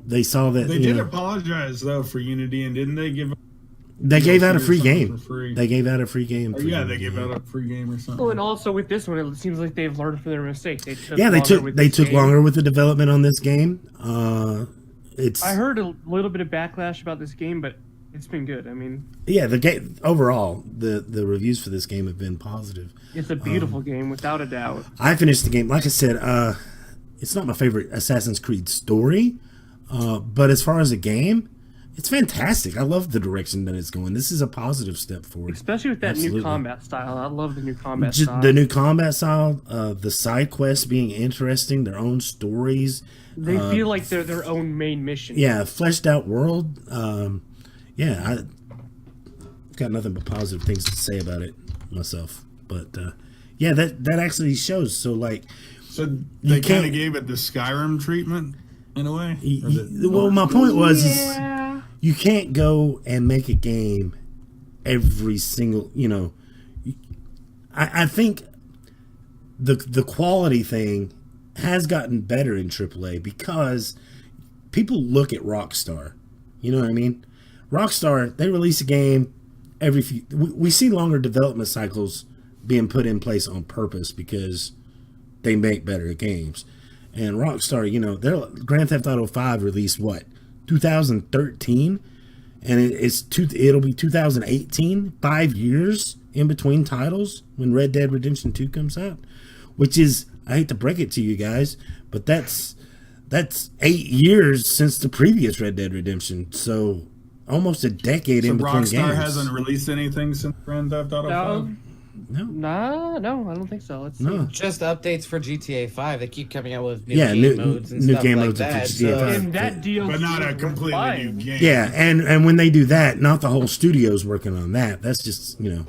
they saw that They did apologize though for Unity, and didn't they give? They gave out a free something game. for free. They gave out a free game. Oh, yeah, they gave out a free game or something. Well, and also with this one, it seems like they've learned from their mistakes. They took They took longer with the development on this game. I heard a little bit of backlash about this game, but it's been good. I mean, yeah, the game overall, the reviews for this game have been positive. it's a beautiful game without a doubt. I finished the game. Like I said, it's not my favorite Assassin's Creed story, but as far as a game, it's fantastic. I love the direction that it's going. This is a positive step forward. Especially with that Absolutely. new combat style. I love the new combat style. The new combat style, the side quests being interesting, their own stories. They feel like they're their own main mission. Yeah, fleshed out world. I've got nothing but positive things to say about it myself. But that actually shows. So they kind of gave it the Skyrim treatment in a way. Well, my point was, is you can't go and make a game every single. I think the quality thing has gotten better in AAA because people look at Rockstar. You know what I mean? Rockstar, they release a game every few. We see longer development cycles being put in place on purpose because they make better games. And Rockstar, their Grand Theft Auto 5 released 2013, and it'll be 2018. 5 years in between titles when Red Dead Redemption 2 comes out, which is, I hate to break it to you guys, but that's 8 years since the previous Red Dead Redemption. So almost a decade in between Rockstar games. hasn't released anything since Grand Theft Auto 5? No. No, I don't think so. Let's see. No. Just updates for GTA 5. They keep coming out with new Yeah, game new- modes and new stuff game like modes for that. GTA 5. And that deal, But not a completely new game. Yeah, and when they do that, not the whole studio's working on that. That's just, It's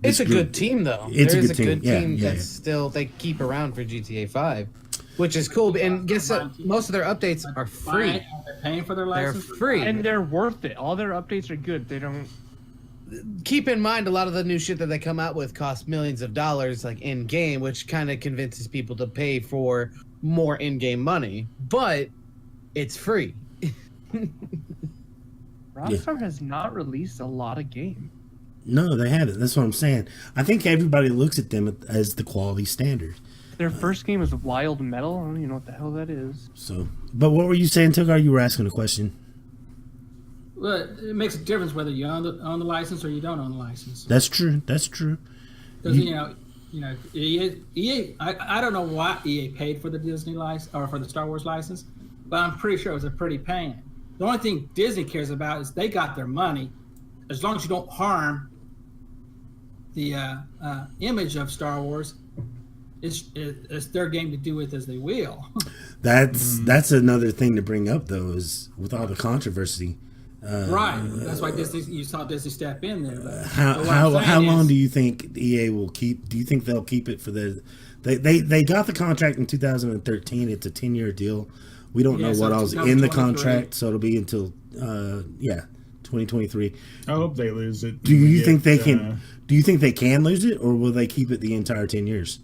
this a group. good team, though. It's a There is good team. Yeah, team yeah, that's still they keep around for GTA 5, which is cool. And guess what? Most of their updates are free. Are they paying for their They're license? free. and they're worth it. All their updates are good. They don't. Keep in mind, a lot of the new shit that they come out with costs millions of dollars, like in game, which kind of convinces people to pay for more in-game money. But it's free. Rockstar has not released a lot of games. No, they haven't. That's what I'm saying. I think everybody looks at them as the quality standard. Their first game is Wild Metal. I don't even know what the hell that is. So, but what were you saying, Togar? You were asking a question. Well, it makes a difference whether you own the license or you don't own the license. That's true. That's true. Because EA. I don't know why EA paid for the Disney license or for the Star Wars license, but I'm pretty sure it was a pretty pain. The only thing Disney cares about is they got their money. As long as you don't harm the image of Star Wars, it's their game to do with as they will. That's another thing to bring up, though, is with all the controversy. Right. That's why you saw Disney step in there. But How long do you think EA will keep? Do you think they'll keep it for the? They got the contract in 2013. It's a 10-year deal. We don't know what else in the contract, so it'll be until 2023. I hope they lose it. Do you think they can? Do you think they can lose it, or will they keep it the entire 10 years?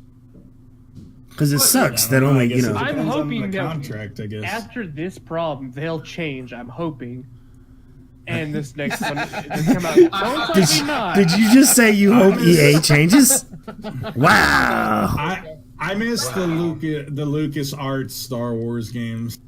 Because it sucks that only I'm hoping that contract. I guess after this problem they'll change. I'm hoping. And this next one come out. Did you just say you hope EA changes? Wow. I miss the Lucas Arts Star Wars games.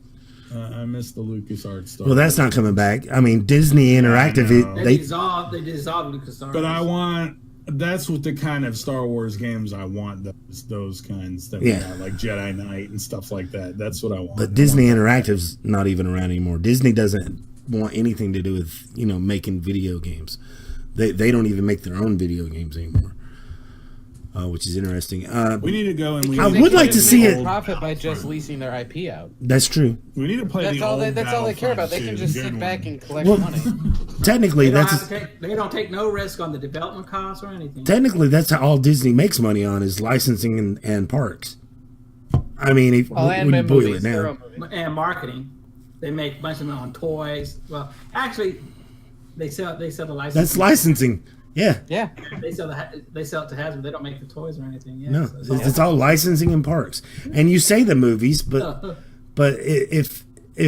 I miss the Lucas Arts Star. Well, that's not coming back. I mean, Disney Interactive. They dissolved LucasArts. But that's what the kind of Star Wars games I want. Those kinds that we got, like Jedi Knight and stuff like that. That's what I want. But Disney Interactive's not even around anymore. Disney doesn't want anything to do with making video games. They don't even make their own video games anymore, which is interesting. We need to go and I would like to see it profit by just leasing their IP out. That's true. We need to play That's all they care about. They can just sit back and collect money. Technically, they don't take no risk on the development costs or anything. Technically, that's how all Disney makes money on is licensing and parks. I mean, when you boil it down, and marketing. They make a bunch of money on toys. Well, actually, they sell the license. That's licensing. Yeah. Yeah. They sell it to Hasbro. They don't make the toys or anything. Yeah, No, it's all licensing and parks. And you say the movies, but if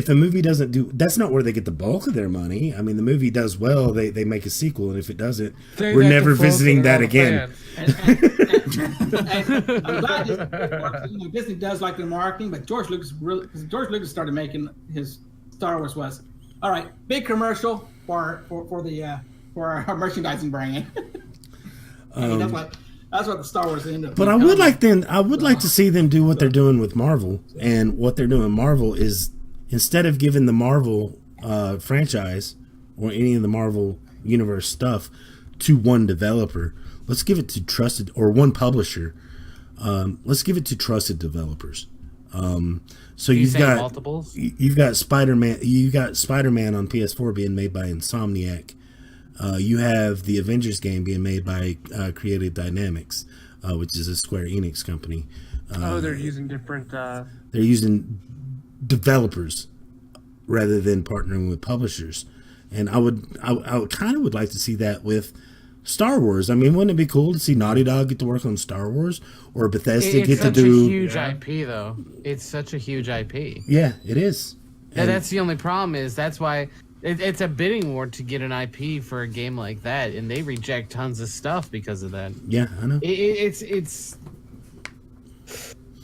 the movie doesn't do, that's not where they get the bulk of their money. I mean, the movie does well, they make a sequel, and if it doesn't, we're never visiting that again. And I'm glad Disney does like their marketing, but George Lucas started making his Star Wars was all right. Big commercial for our merchandising brand. That's what the Star Wars ended up. But I would like to see them do what they're doing with Marvel, and what they're doing. Marvel is instead of giving the Marvel franchise or any of the Marvel universe stuff to one developer. Let's give it to trusted, or one publisher. Let's give it to trusted developers. So you've got multiples. You've got Spider-Man. You got Spider-Man on PS4 being made by Insomniac. You have the Avengers game being made by Creative Dynamics, which is a Square Enix company. They're using different. They're using developers rather than partnering with publishers, and I kind of would like to see that with Star Wars. I mean, wouldn't it be cool to see Naughty Dog get to work on Star Wars, or Bethesda get to do? It's such a huge IP, though. It's such a huge IP. Yeah, it is. And that's the only problem. Is that's why it's a bidding war to get an IP for a game like that, and they reject tons of stuff because of that. Yeah, I know. It's.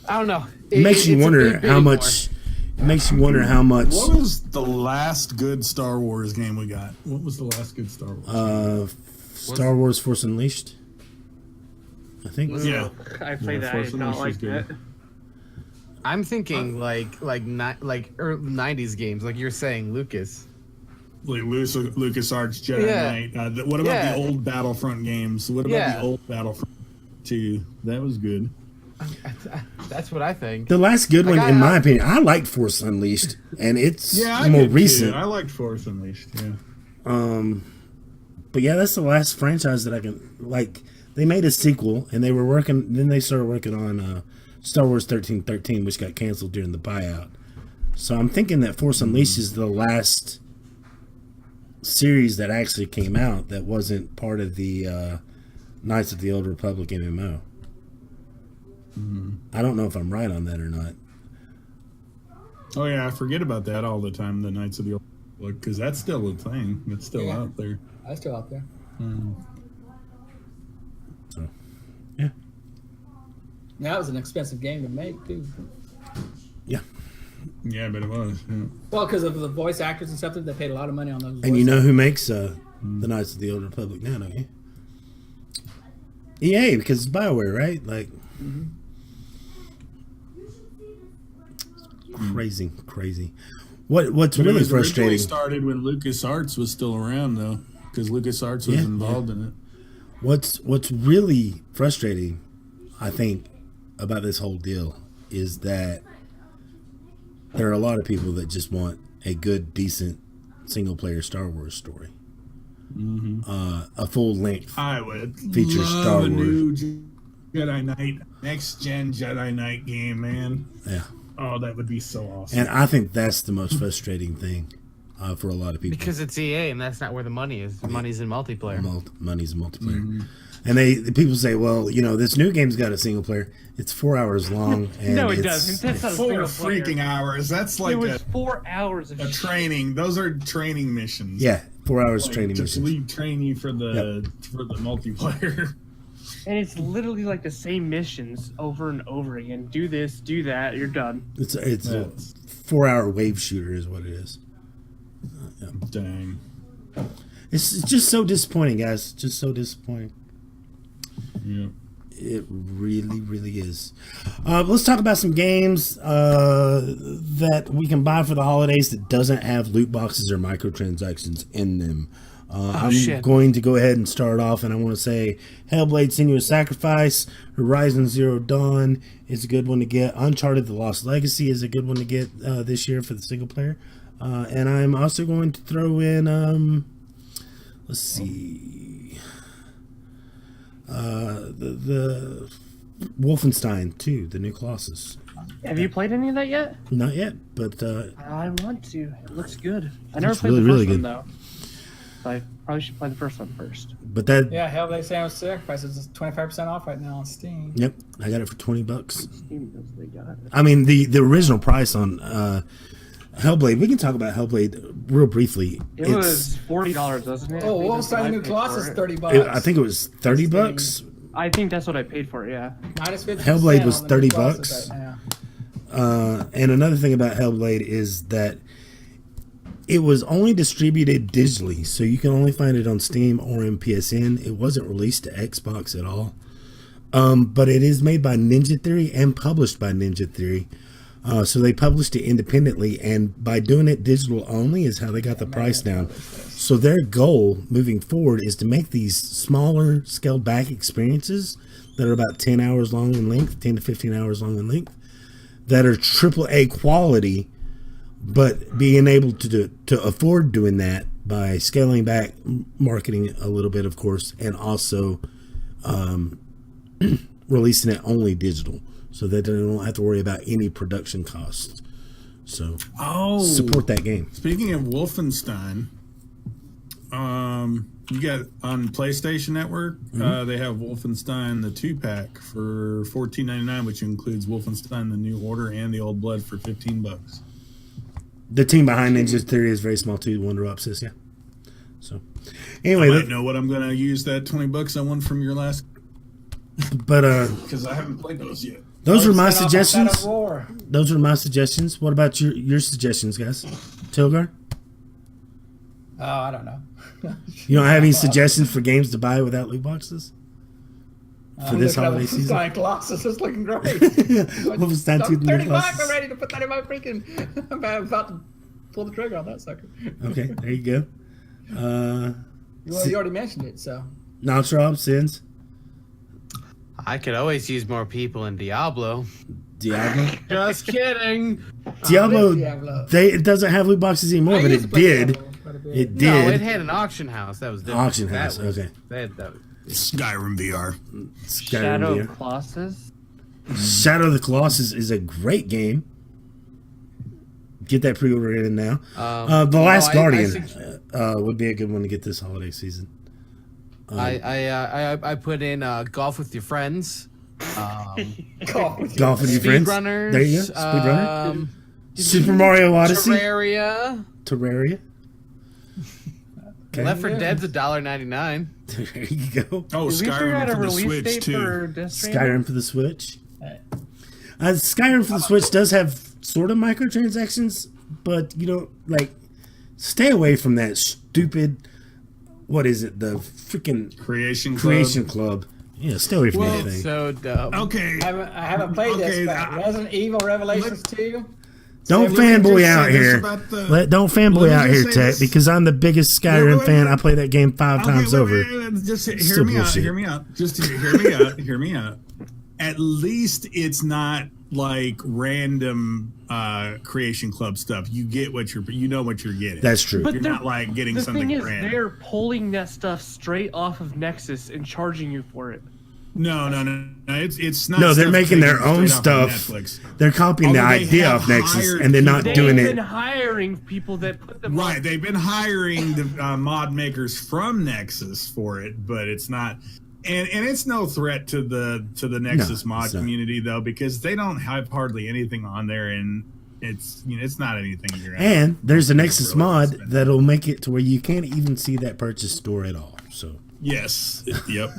I don't know. It makes you wonder how much. It makes you wonder how much. What was the last good Star Wars game we got? What was the last good Star Wars? Star Wars Force Unleashed. I think. Yeah, I played that. I did not like that. I'm thinking like early 90s games, like you're saying, Lucas. Like LucasArts Jedi Knight. What about the old Battlefront games? What about the old Battlefront? 2. That was good. That's what I think. The last good one, in my opinion, I liked Force Unleashed, and it's more recent. Too. I liked Force Unleashed. Yeah. But yeah, that's the last franchise that I can like. They made a sequel, and they were working. Then they started working on Star Wars 1313, which got canceled during the buyout. So I'm thinking that Force Unleashed is the last series that actually came out that wasn't part of the Knights of the Old Republic MMO. I don't know if I'm right on that or not. Oh yeah, I forget about that all the time. The Knights of the Old Republic, because that's still a thing. It's still out there. That's still out there. So, yeah. That was an expensive game to make, too. Yeah. Yeah, but it was. Yeah. Well, because of the voice actors and stuff, they paid a lot of money on those. And you know who makes the Knights of the Old Republic now, don't you? EA, because it's BioWare, right? Like, crazy. What's But really it was frustrating? originally started when LucasArts was still around, though, because LucasArts was involved in it. What's really frustrating, I think, about this whole deal is that there are a lot of people that just want a good, decent, single-player Star Wars story. A full-length I would feature love Star a Wars. new Jedi Knight, next-gen Jedi Knight game, man. Yeah. Oh, that would be so awesome. And I think that's the most frustrating thing for a lot of people. Because it's EA, and that's not where the money is. The money's in multiplayer. Money's in multiplayer. And the people say, well, this new game's got a single player. It's 4 hours long. And No, it doesn't. That's not a 4 single player. freaking hours. That's like It was 4 hours of a training. Those are training missions. Yeah, 4 hours Like, training to missions. train you for the multiplayer. And it's literally like the same missions over and over again. Do this, do that, you're done. It's a 4 hour wave shooter is what it is. Dang. It's just so disappointing, guys. Just so disappointing. Yeah. It really, really is. Let's talk about some games that we can buy for the holidays that doesn't have loot boxes or microtransactions in them. I'm going to go ahead and start off, and I want to say Hellblade: Senua's Sacrifice, Horizon Zero Dawn is a good one to get. Uncharted: The Lost Legacy is a good one to get this year for the single player. And I'm also going to throw in, let's see, the Wolfenstein 2, the new Colossus. Have you played any of that yet? Not yet, but I want to. It looks good. I never Looks played really, the really first one, good. though. So I probably should play the first one first. but that Yeah, Hellblade: Senua's Sacrifice is 25% off right now on Steam. yep, I got it for $20. Steam knows they got it. I mean the original price on Hellblade. We can talk about Hellblade real briefly. It was $40, wasn't it? Oh, I think that's what Wolfenstein I New paid Colossus for it. $30. I think it was $30. I think that's what I paid for it, yeah. Minus 50% Hellblade was on the New $30 Colossus right now. And another thing about Hellblade is that it was only distributed digitally, so you can only find it on Steam or in PSN. It wasn't released to Xbox at all. But it is made by Ninja Theory and published by Ninja Theory. So they published it independently, and by doing it digital only is how they got the price down. So their goal moving forward is to make these smaller, scaled back experiences that are about 10 hours long in length, 10 to 15 hours long in length, that are AAA quality, but being able to afford doing that by scaling back marketing a little bit, of course, and also releasing it only digital, so that they don't have to worry about any production costs. So support that game. Speaking of Wolfenstein, you got on PlayStation Network, they have Wolfenstein the 2-pack for $14.99, which includes Wolfenstein the New Order and the Old Blood for $15. The team behind Ninja Theory is very small too. Wonder Up says, yeah. So anyway, I might know what I'm going to use that $20 I won from your last, but because I haven't played those yet. those are my Set off on suggestions. Shadow War. Those are my suggestions. What about your suggestions, guys? Tilgar, Oh, I don't know. you don't have any suggestions for games to buy without loot boxes for this holiday season? Wolfenstein Colossus is looking great. Wolfenstein 2 I'm New 35. Colossus. I'm ready to put that in my freaking. I'm about to pull the trigger on that sucker. Okay, there you go. You already mentioned it, so. Nonstrom Sins. I could always use more people in Diablo. Diablo. Just kidding. Diablo. Diablo. It doesn't have loot boxes anymore, but it did. It did. No, it had an auction house. That was different. Auction house, okay. That was, Skyrim VR. Shadow VR. of Colossus. Shadow of the Colossus is a great game. Get that pre-order in now. The Last Guardian would be a good one to get this holiday season. I put in golf with your friends. Golf with your friends. Speedrunners. There you go. Speedrunner. Super Mario Odyssey. Terraria. Okay. Left 4 Dead's $1.99. There you go. Oh, Did we figure out Skyrim a for the release Switch date too. for Death Stranding? Skyrim for the Switch. Skyrim for the Switch does have sort of microtransactions, but you don't stay away from that stupid. What is it? The freaking Creation Club. Yeah, stay away from that thing. So dumb. Okay. I haven't played Okay, this, but Resident Evil Revelations 2. Don't let me fanboy just out say this here. about the- Don't fanboy let me out just here, say Tech, this. because I'm the biggest Skyrim fan. I play that game 5 times over. Just hear Still me out. bullshit. Hear me out. Just hear me out. Hear me out. At least it's not like random Creation Club stuff. You get what you know what you're getting. That's true. But You're they're- not like getting The something thing is, random. they're pulling that stuff straight off of Nexus and charging you for it. No. It's not. No, they're stuff making their taken own straight off of stuff. Netflix. They're copying the Although they idea have of Nexus, hired and they're not They've doing been it. hiring people that put them Right, on. they've been hiring the mod makers from Nexus for it, but it's not, and it's no threat to the Nexus mod it's not. community though, because they don't have hardly anything on there, and it's it's not anything you're. And there's a Nexus really mod spend. that'll make it to where you can't even see that purchase store at all. So Yes. Yep.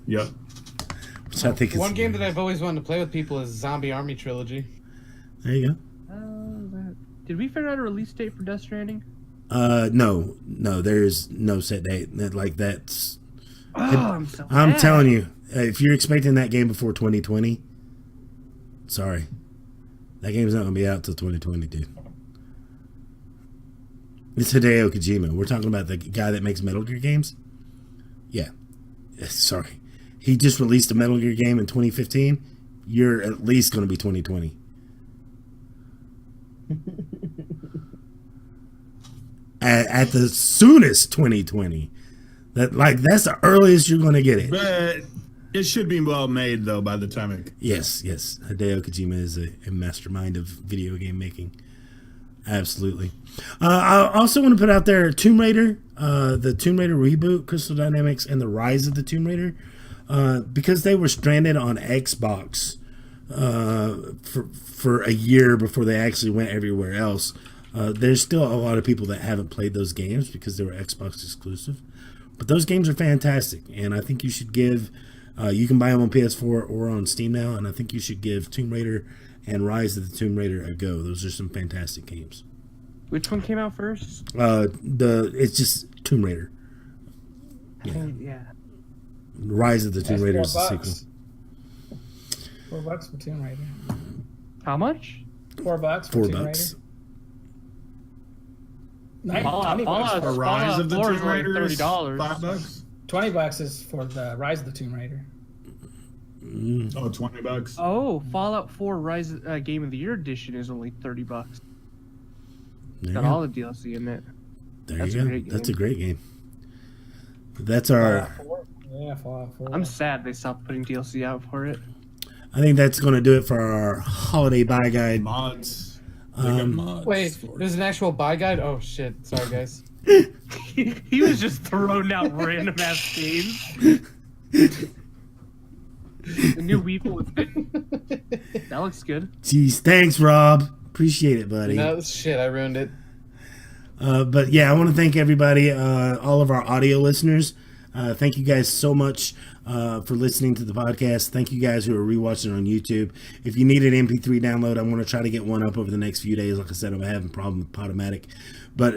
Yep. which I think is One game that I've always wanted to play with people is Zombie Army Trilogy. There you Did we figure out a release date for Death Stranding? go. No, there's no set date. That's. Oh, I'm so I'm mad. telling you, if you're expecting that game before 2020, sorry, that game's not gonna be out till 2020, dude. It's Hideo Kojima. We're talking about the guy that makes Metal Gear games. Yeah, sorry, he just released a Metal Gear game in 2015. You're at least gonna be 2020. At the soonest 2020. That's the earliest you're gonna get it. But it should be well made though by the time it. Yes. Hideo Kojima is a mastermind of video game making. Absolutely. I also want to put out there Tomb Raider, the Tomb Raider reboot, Crystal Dynamics, and the Rise of the Tomb Raider, because they were stranded on Xbox for a year before they actually went everywhere else. There's still a lot of people that haven't played those games because they were Xbox exclusive. But those games are fantastic, and I think you should give. You can buy them on PS4 or on Steam now, and I think you should give Tomb Raider and Rise of the Tomb Raider a go. Those are some fantastic games. Which one came out first? It's just Tomb Raider. Yeah. Rise of the Tomb That's Raider is the $4. sequel. $4 for Tomb Raider. How much? $4 for $4. Tomb Raider. Fallout, $20 The Rise of the 4 is Tomb only Raider is $30. $5. $20 is for the Rise of the Tomb Raider. Oh, $20. Oh, Fallout 4 Rise Game of the Year edition is only $30. There Got you all go. the DLC in it. There That's you a go. great That's a game. great game. That's our. Fallout 4. Yeah, Fallout 4. I'm sad they stopped putting DLC out for it. I think that's going to do it for our holiday buy guide. Mods. They got mods Wait, for it. there's an actual buy guide? Oh shit. Sorry guys. He was just throwing out random ass games. The new Weevil was that looks good. Jeez, thanks, Rob. Appreciate it, buddy. No, shit, I ruined it. But yeah, I want to thank everybody, all of our audio listeners. Thank you guys so much for listening to the podcast. Thank you guys who are rewatching on YouTube. If you need an MP3 download, I'm going to try to get one up over the next few days. Like I said, I'm having a problem with Podomatic. But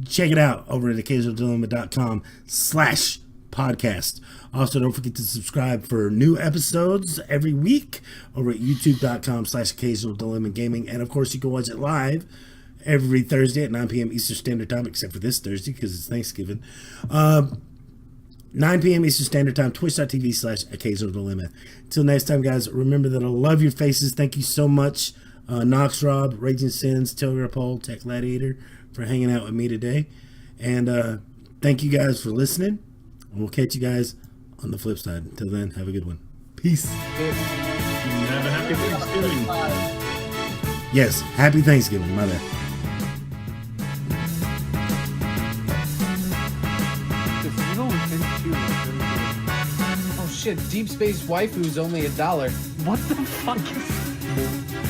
check it out over at occasionaldilemma.com/podcast. Also, don't forget to subscribe for new episodes every week over at youtube.com/occasionaldilemmagaming. And of course, you can watch it live every Thursday at 9 p.m. Eastern Standard Time, except for this Thursday because it's Thanksgiving. 9 p.m. Eastern Standard Time, twitch.tv/occasionaldilemma. Until next time, guys, remember that I love your faces. Thank you so much, Nox Rob, Raging Sins, Telegraph Pole, Tech Gladiator, for hanging out with me today. And thank you guys for listening. And we'll catch you guys on the flip side. Until then, have a good one. Peace. Have a happy Thanksgiving. Yes, happy Thanksgiving. My bad. Oh shit, Deep Space Waifu's only $1. What the fuck is